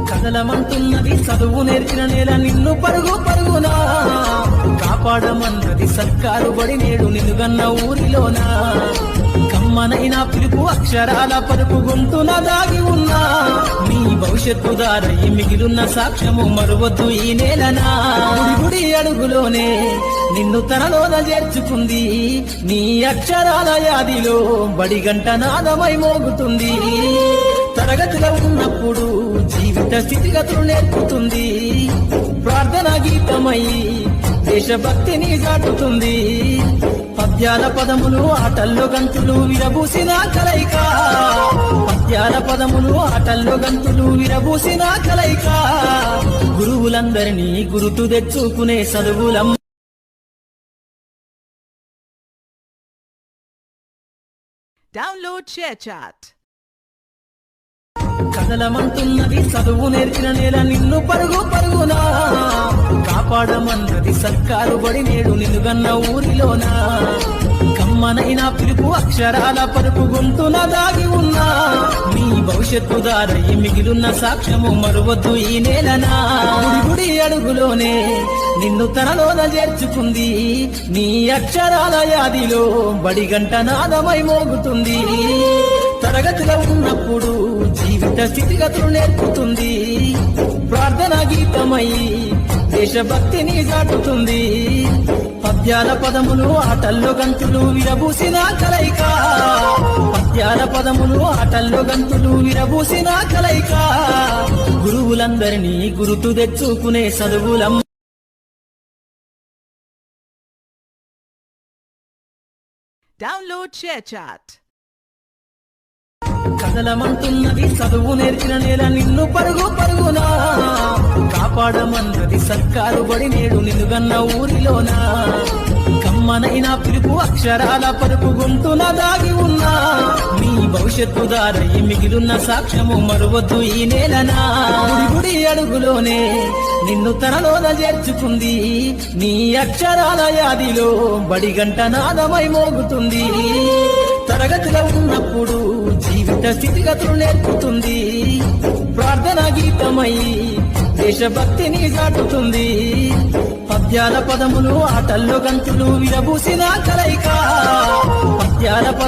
కదలమంటున్నది చదువు నేర్చిన నేల నిన్ను పరుగు పరుగునా కాపాడమన్నది సర్కారు బడి నేడు నిలుగన్న ఊరిలోనా కమ్మనైన పిలుపు అక్షరాల పరుపు గొంతున దాగి ఉన్నా నీ భవిష్యత్తు దారయి మిగిలిన సాక్ష్యము మరువద్దు ఈ నేలనా గుడి అడుగులోనే నిన్ను తనలోన చేర్చుకుంది నీ అక్షరాల యాదిలో బడిగంట నాదమై మోగుతుంది తరగతిలో ఉన్నప్పుడు జీవిత స్థితిగతులు నేర్పుతుంది ప్రార్థనా గీతమై దేశభక్తిని దాటుతుంది పద్యాల పదములు ఆటల్లో గంతులు విరబూసిన కలయిక పద్యాల పదములు ఆటల్లో గంతులు విరబూసిన కలయిక గురువులందరినీ గురుతు తెచ్చుకునే చదువులం Download ShareChat. కదలమంటున్నది చదువు నేర్చిన నేల నిన్ను పరుగు పరుగునా కాపాడమన్నది సర్కారు బడి నేడు నిలుగన్న ఊరిలోనా కమ్మనైన పిలుపు అక్షరాల పరుపు గొంతున దాగి ఉన్నా నీ భవిష్యత్తు దారయి మిగిలిన సాక్ష్యము మరువద్దు ఈ నేలనా గుడి అడుగులోనే నిన్ను తనలోన చేర్చుకుంది నీ అక్షరాల యాదిలో బడిగంట నాదమై మోగుతుంది తరగతిలో ఉన్నప్పుడు జీవిత స్థితిగతులు నేర్పుతుంది ప్రార్థనా గీతమై దేశభక్తిని దాటుతుంది పద్యాల పదములు ఆటల్లో గంతులు విరబూసిన కలయిక పద్యాల పదములు ఆటల్లో గంతులు విరబూసిన కలయిక గురువులందరినీ గురుతు తెచ్చుకునే చదువులం Download ShareChat. కదలమంటున్నది చదువు నేర్చిన నేల నిన్ను పరుగు పరుగునా కాపాడమన్నది సర్కారు బడి నేడు నిలుగన్న ఊరిలోనా కమ్మనైన పిలుపు అక్షరాల పరుపు గొంతున దాగి ఉన్నా నీ భవిష్యత్తు దారయి మిగిలిన సాక్ష్యము మరువద్దు ఈ నేలనా గుడి అడుగులోనే నిన్ను తనలోన చేర్చుకుంది నీ అక్షరాల యాదిలో బడిగంట నాదమై మోగుతుంది తరగతిలో ఉన్నప్పుడు జీవిత స్థితిగతులు నేర్పుతుంది ప్రార్థనా గీతమై దేశభక్తిని దాటుతుంది పద్యాల పదములు ఆటల్లో గంతులు విరబూసిన కలయిక పద్యాల పదము